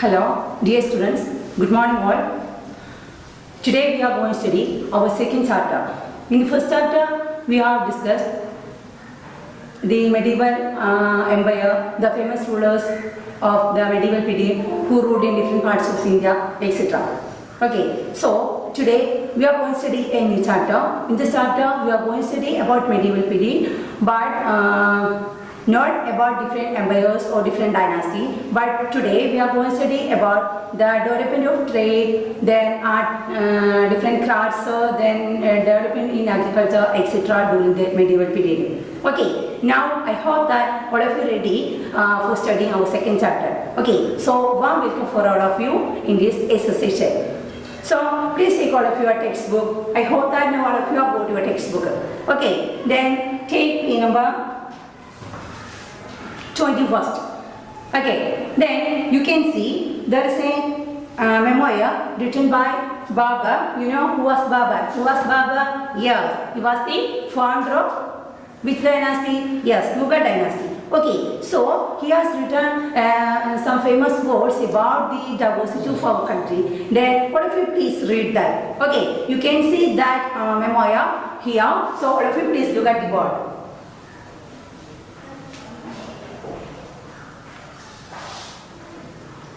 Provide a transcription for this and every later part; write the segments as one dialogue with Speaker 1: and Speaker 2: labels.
Speaker 1: Hello, dear students. Good morning all. Today we are going to study our second chapter. In the first chapter, we have discussed the medieval empire, the famous rulers of the medieval period who ruled in different parts of India, etc. Okay, so today we are going to study a new chapter. In this chapter, we are going to study about medieval period, but not about different empires or different dynasties, but today we are going to study about the development of trade, then art, different crafts, then development in agriculture, etc. during the medieval period. Okay, now I hope that all of you are ready for studying our second chapter. Okay, so warm welcome for all of you in this exercise. So please take all of your textbook. I hope that now all of you have got your textbook. Okay, then take page number 21st. Okay, then you can see there is a memoir written by Babur. You know who was Babur? Who was Babur? Yes, he was the founder of which dynasty? Yes, Mughal dynasty. Okay, so he has written some famous words about the diversity of our country. Then all of you please read that. Okay, you can see that memoir here. So all of you please look at the board.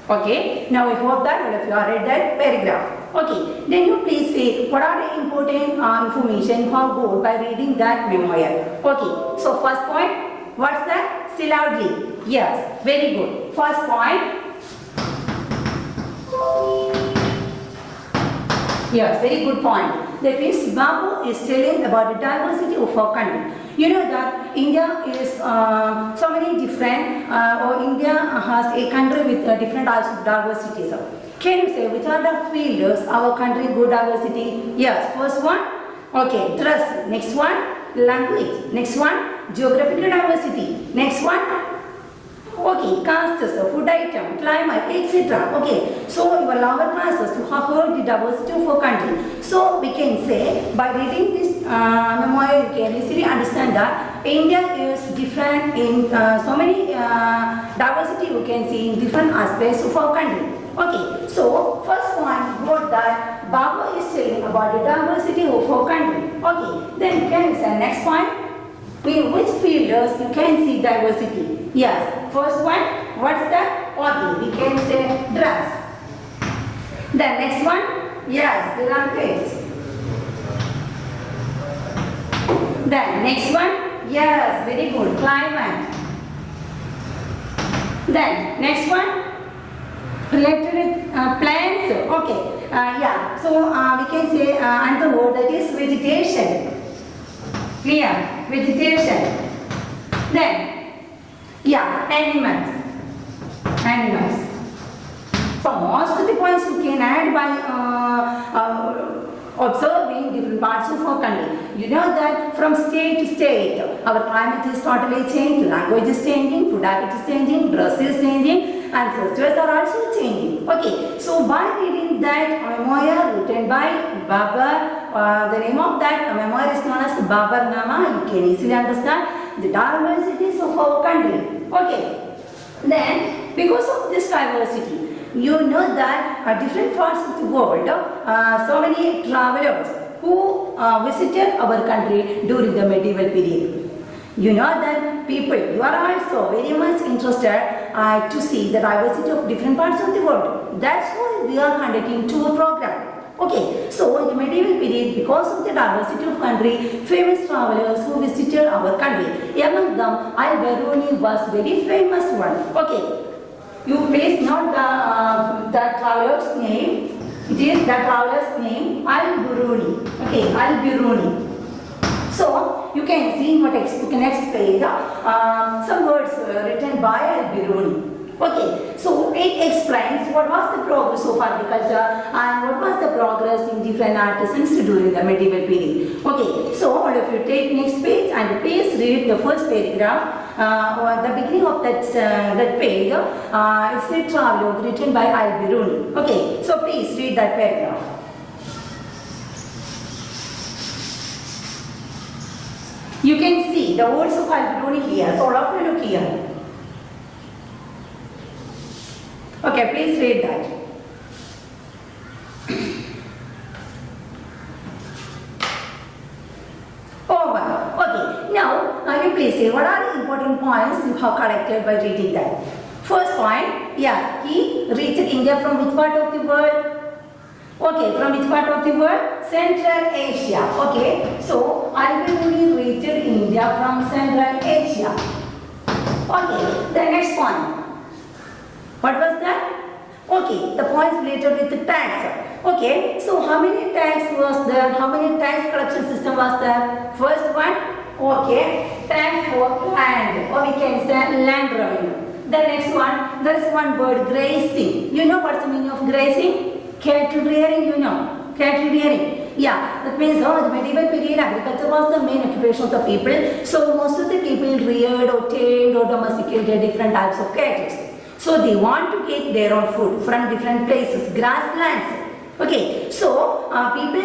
Speaker 1: Okay, now I hope that all of you are read that paragraph. Okay, then you please say what are the important information you have got by reading that memoir. Okay, so first point, what's that? Say loudly. Yes, very good. First point. Yes, very good point. That means Babur is telling about the diversity of our country. You know that India is so many different, or India has a country with different types of diversities. Can you say which are the fields our country good diversity? Yes, first one, okay, dress. Next one, language. Next one, geographical diversity. Next one, okay, castes, food item, climate, etc. Okay, so your lower classes you have heard the diversity of our country. So we can say by reading this memoir you can easily understand that India is different in so many diversity you can see in different aspects of our country. Okay, so first one what that Babur is telling about the diversity of our country. Okay, then can you say next point? In which fields you can see diversity? Yes, first one, what's that? Okay, we can say dress. The next one, yes, the language. Then next one, yes, very good, climate. Then next one, related with plants. Okay, yeah, so we can say another word that is vegetation. Clear? Vegetation. Then, yeah, animals. Animals. So most of the points you can add by observing different parts of our country. You know that from state to state, our climate is totally changed, language is changing, food habit is changing, dress is changing, and festivals are also changing. Okay, so by reading that memoir written by Babur, the name of that memoir is known as Baburnama. You can easily understand the diversities of our country. Okay, then because of this diversity, you know that different parts of the world, so many travelers who visited our country during the medieval period. You know that people, you are also very much interested to see the diversity of different parts of the world. That's why we are conducting tour program. Okay, so in the medieval period, because of the diversity of country, famous travelers who visited our country, among them Al-Biruni was very famous one. Okay, you please note the traveler's name. It is the traveler's name Al-Biruni. Okay, Al-Biruni. So you can see in your textbook next page some words written by Al-Biruni. Okay, so it explains what was the progress of agriculture and what was the progress in different artisans during the medieval period. Okay, so all of you take next page and please read the first paragraph or the beginning of that page. It's a travelogue written by Al-Biruni. Okay, so please read that paragraph. You can see the words of Al-Biruni here. So all of you look here. Okay, please read that. Over. Okay, now you please say what are the important points you have collected by reading that. First point, yeah, he reached India from which part of the world? Okay, from which part of the world? Central Asia. Okay, so Al-Biruni reached India from Central Asia. Okay, the next point. What was that? Okay, the points related with the tax. Okay, so how many tax was there? How many tax collection system was there? First one, okay, tax for land, or we can say land revenue. The next one, there is one word, grazing. You know what's the meaning of grazing? Cattle rearing, you know. Cattle rearing. Yeah, that means the medieval period agriculture was the main occupation of the people. So most of the people reared or tamed or domesticated different types of cattle. So they want to get their own food from different places, grasslands. Okay, so people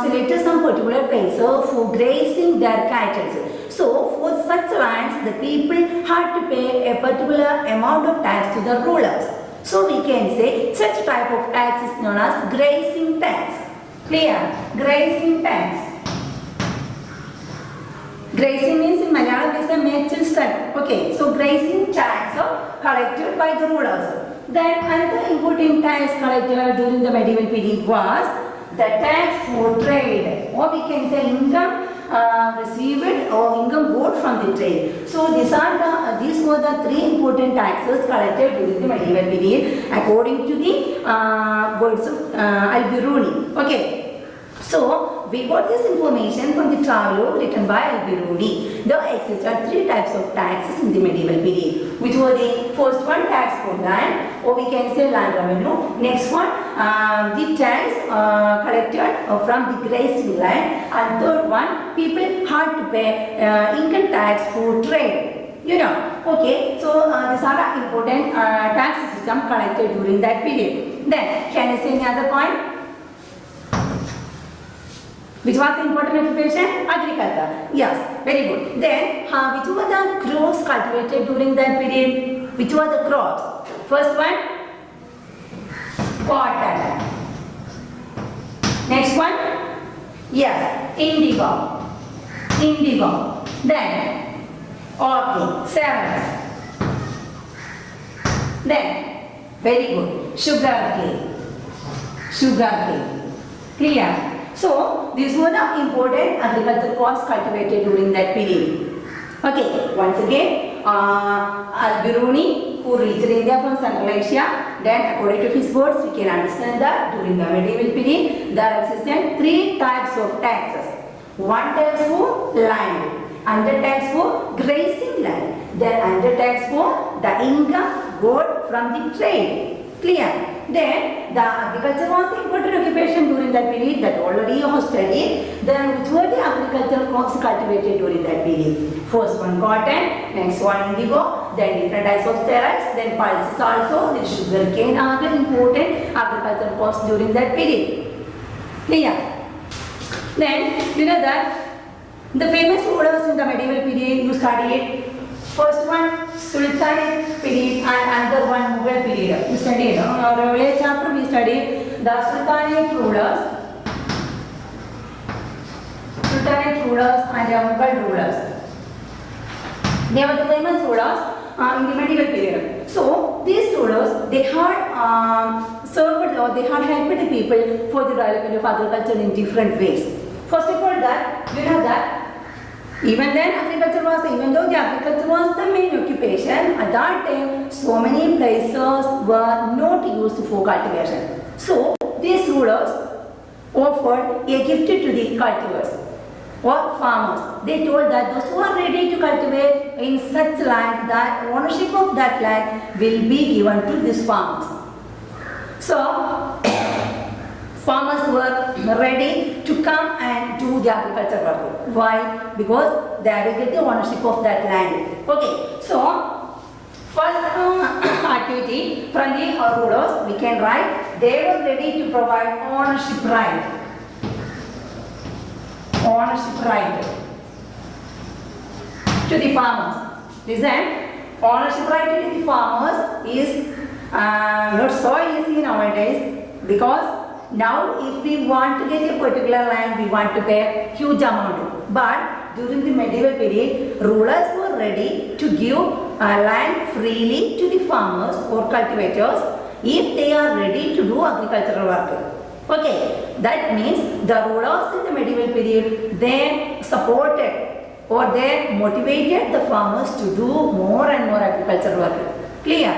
Speaker 1: selected some particular places for grazing their cattle. So for such lands, the people had to pay a particular amount of tax to the rulers. So we can say such type of tax is known as grazing tax. Clear? Grazing tax. Grazing means in Malayalam is a natural style. Okay, so grazing tax collected by the rulers. Then another important tax collected during the medieval period was the tax for trade, or we can say income received or income got from the trade. So these were the three important taxes collected during the medieval period according to the words of Al-Biruni. Okay. So, we got this information from the travelogue written by Al-Biruni. There existed three types of taxes in the medieval period, which were the first one, tax for land, or we can say land revenue. Next one, the tax collected from the grazing land. And third one, people had to pay income tax for trade. You know, okay, so these are the important tax system collected during that period. Then, can you say any other point? Which was the important occupation? Agriculture. Yes, very good. Then, which were the crops cultivated during that period? Which were the crops? First one, cotton. Next one, yes, indigo. Indigo. Then, orchid, cereals. Then, very good, sugarcane. Sugarcane. Clear? So, these were the important agricultural crops cultivated during that period. Okay, once again, Al-Biruni, who reached India from Central Asia, then according to his words, we can understand that during the medieval period, there existed three types of taxes. One tax for land, another tax for grazing land, then another tax for the income got from the trade. Clear? Then the agriculture was the important occupation during that period that already you have studied. Then which were the agricultural crops cultivated during that period? First one cotton, next one indigo, then different types of cereals, then pulses also, then sugarcane are the important agricultural crops during that period. Clear? Then you know that the famous rulers in the medieval period you studied. First one, Sultanate period, and another one, Mughal period. We studied, in our earlier chapter we studied the Sultanate rulers and the Mughal rulers. They were the famous rulers in the medieval period. So, these rulers, they had served or they had helped the people for the development of agriculture in different ways. First of all, that, you know that even though the agriculture was the main occupation, at that time, so many places were not used for cultivation. So, these rulers offered a gift to the cultivars or farmers. They told that those who are ready to cultivate in such land, that ownership of that land will be given to these farmers. So, farmers were ready to come and do the agriculture work. Why? Because they had to get the ownership of that land. Okay, so first activity from the rulers, we can write, they were ready to provide ownership right. Ownership right to the farmers. Listen, ownership right to the farmers is not so easy nowadays, because now if we want to get a particular land, we want to pay huge amount. But during the medieval period, rulers were ready to give land freely to the farmers or cultivators if they are ready to do agricultural work. Okay, that means the rulers in the medieval period, they supported or they motivated the farmers to do more and more agricultural work. Clear?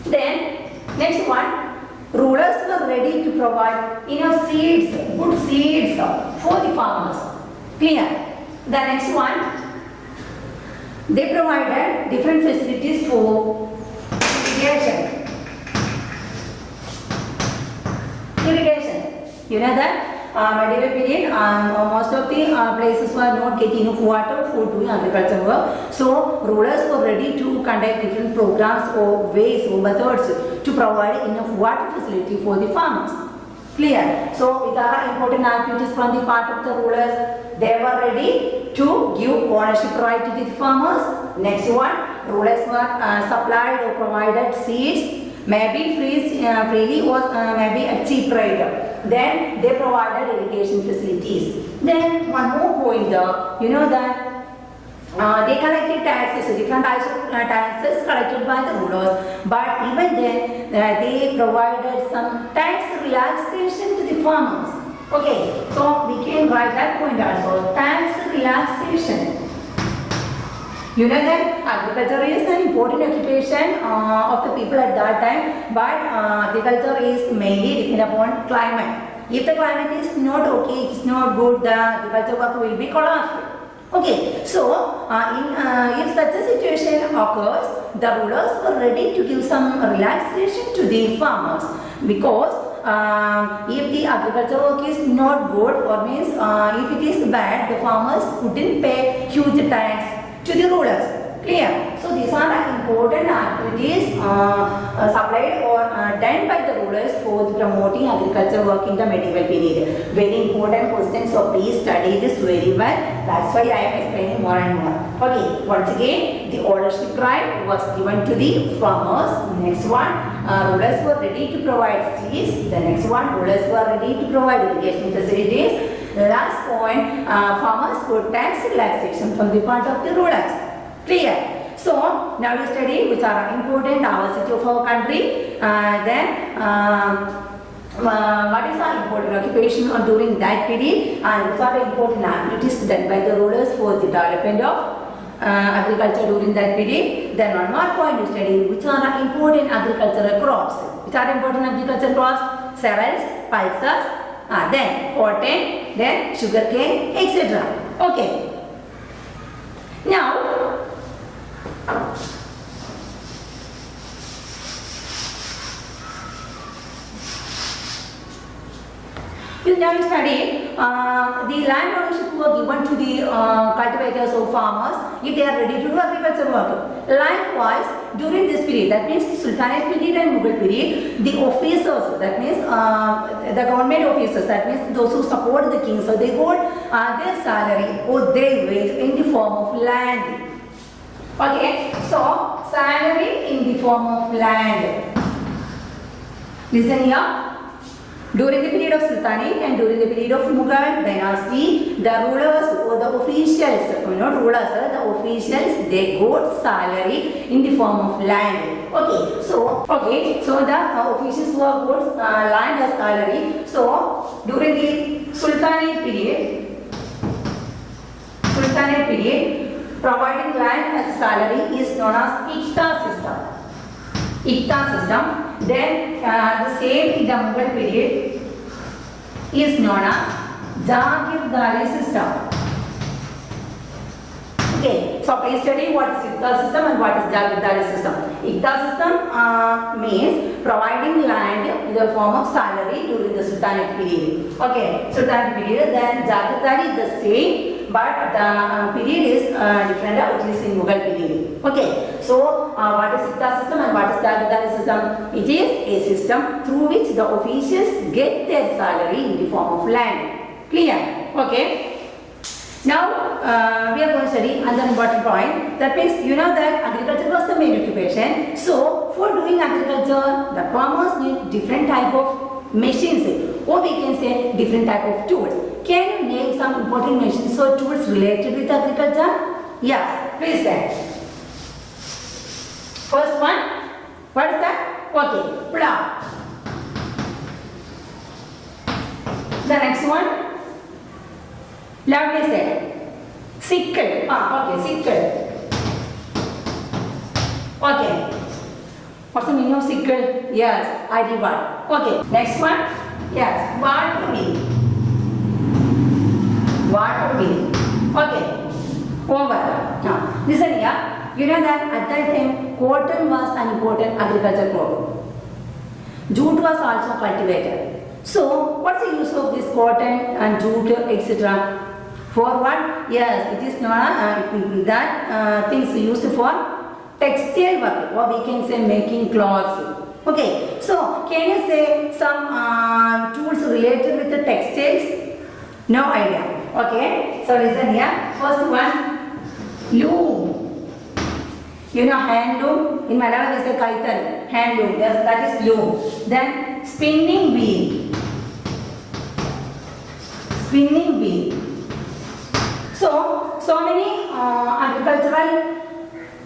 Speaker 1: Then next one, rulers were ready to provide enough seeds, good seeds for the farmers. Clear? The next one, they provided different facilities for irrigation. Irrigation. You know that medieval period, most of the places were not getting enough water for doing agriculture work. So rulers were ready to conduct different programs or ways or methods to provide enough water facility for the farmers. Clear? So with other important activities from the part of the rulers, they were ready to give ownership right to the farmers. Next one, rulers were supplied or provided seeds, maybe freely or maybe at cheap rate. Then they provided irrigation facilities. Then one more point, you know that they collected taxes, different types of taxes collected by the rulers. But even then, they provided some tax relaxation to the farmers. Okay, so we can write that point also, tax relaxation. You know that agriculture is an important occupation of the people at that time, but agriculture is mainly dependent upon climate. If the climate is not okay, it is not good, the agriculture work will be collapsed. Okay, so if such a situation occurs, the rulers were ready to give some relaxation to the farmers, because if the agriculture work is not good, or means if it is bad, the farmers couldn't pay huge tax to the rulers. Clear? So these are the important activities supplied or done by the rulers for promoting agriculture work in the medieval period. Very important question, so please study this very well. That's why I am explaining more and more. Okay, once again, the ownership right was given to the farmers. Next one, rulers were ready to provide seeds. The next one, rulers were ready to provide irrigation facilities. The last point, farmers got tax relaxation from the part of the rulers. Clear? So now we study which are important diversity of our country. Then what is our important occupation during that period, and which are the important activities done by the rulers for the development of agriculture during that period. Then one more point to study which are the important agricultural crops. Which are important agricultural crops? Cereals, pulses, then cotton, then sugarcane, etc. Okay. Now, now we study the land ownership were given to the cultivators or farmers if they are ready to do agricultural work. Likewise, during this period, that means Sultanate period and Mughal period, the officers, that means the government officers, that means those who support the king, so they got their salary or their wage in the form of land. Okay, so salary in the form of land. Listen here. During the period of Sultanate and during the period of Mughal dynasty, the rulers or the officials, not rulers, the officials, they got salary in the form of land. Okay, so the officials who have got land as salary. So during the Sultanate period, providing land as salary is known as Iqta system. Then the same in the Mughal period is known as Jagirdari system. Okay, so please study what is Iqta system and what is Jagirdari system. Iqta system means providing land in the form of salary during the Sultanate period. Okay, Sultanate period, then Jagirdari is the same, but the period is different, which is in Mughal period. Okay, so what is Iqta system and what is Jagirdari system? It is a system through which the officials get their salary in the form of land. Clear? Okay. Now we are going to study another important point. That means you know that agriculture was the main occupation. So for doing agriculture, the farmers need different type of machines, or we can say different type of tools. Can you name some important machines or tools related with agriculture? Yes, please say. First one, what is that? Okay, plow. The next one, loudly say, sickle. Okay, sickle. Okay. What's the meaning of sickle? Yes, I did one. Okay, next one. Yes, water wheel. Water wheel. Okay, over. Now, listen here. You know that at that time, cotton was an important agricultural crop. Jute was also cultivated. So, what's the use of this cotton and jute, etc.? For what? Yes, it is not that things used for textile work, or we can say making clothes. Okay, so can you say some tools related with the textiles? No idea. Okay, so listen here. First one, loom. You know hand loom? In Malayalam we say kaitan, hand loom. Yes, that is loom. Then spinning wheel. Spinning wheel. So many agricultural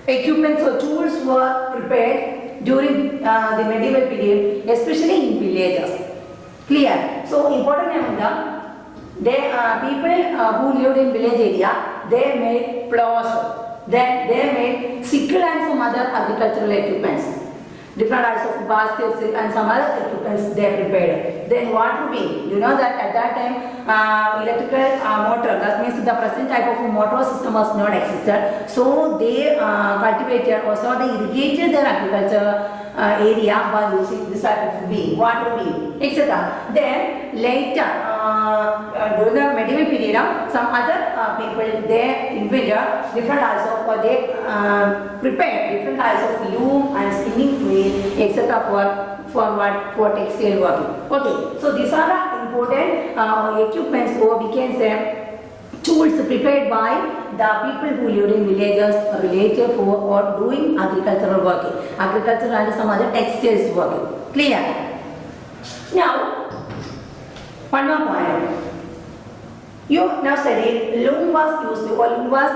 Speaker 1: equipments or tools were prepared during the medieval period, especially in villages. Clear? So important among they people who lived in village area, they made plows. Then they made sickle and some other agricultural equipments. Different types of baskets and some other equipments they prepared. Then water wheel. You know that at that time electrical motor, that means the present type of motor system was not existed. So they cultivated or so they irrigated their agriculture area by using this type of wheel, water wheel, etc. Then later, during the medieval period, some other people they invented different types of, or they prepared different types of loom and spinning wheel, etc. for what? For textile working. Okay, so these are important equipments, or we can say tools prepared by the people who lived in villages related for or doing agricultural work. Agriculture and some other textiles work. Clear? Now, one more point. You now studied loom was used, or loom was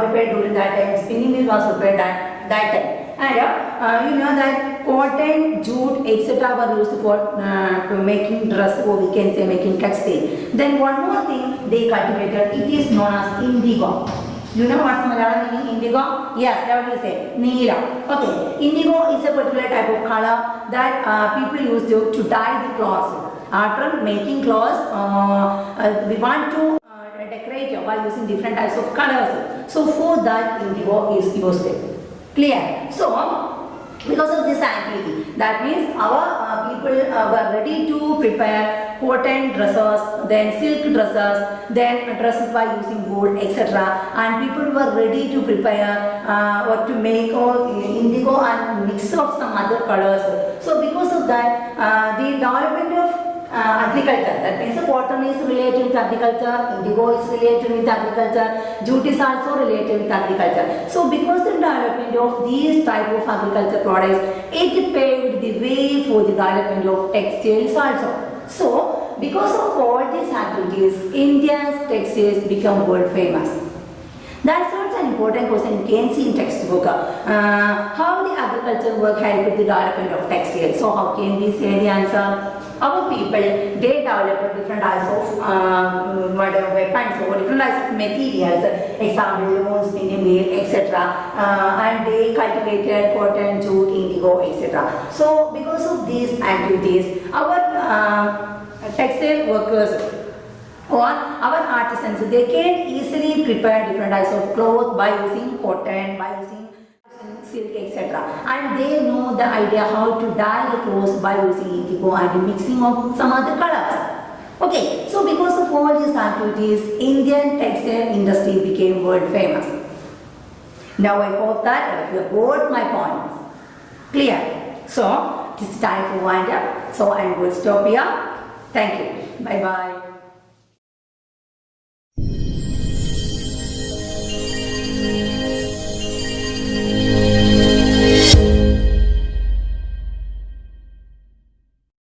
Speaker 1: prepared during that time, spinning wheel was prepared that time. And you know that cotton, jute, etc. were used for making dress, or we can say making textile. Then one more thing they cultivated, it is known as indigo. You know what's Malayalam meaning indigo? Yes, that will say neela. Okay, indigo is a particular type of color that people use to dye the clothes. After making clothes, we want to decorate by using different types of colors. So for that, indigo is used. Clear? So, because of this activity, that means our people were ready to prepare cotton dresses, then silk dresses, then dresses by using wool, etc. And people were ready to prepare or to make indigo and mix of some other colors. So because of that, the development of agriculture, that means cotton is related with agriculture, indigo is related with agriculture, jute is also related with agriculture. So because the development of these type of agriculture products, it paved the way for the development of textiles also. So because of all these activities, India's textiles become world famous. That's also an important question you can see in textbook. How the agriculture work helped the development of textiles. So how can we say the answer? Our people, they developed different types of weapons or different types of materials, example, loom, spinning wheel, etc. And they cultivated cotton, jute, indigo, etc. So because of these activities, our textile workers or our artisans, they can easily prepare different types of clothes by using cotton, by using silk, etc. And they know the idea how to dye the clothes by using indigo and mixing of some other colors. Okay, so because of all these activities, Indian textile industry became world famous. Now I hope that you have got my points. Clear? So, it's time for wind up. So I'm going to stop here. Thank you. Bye-bye.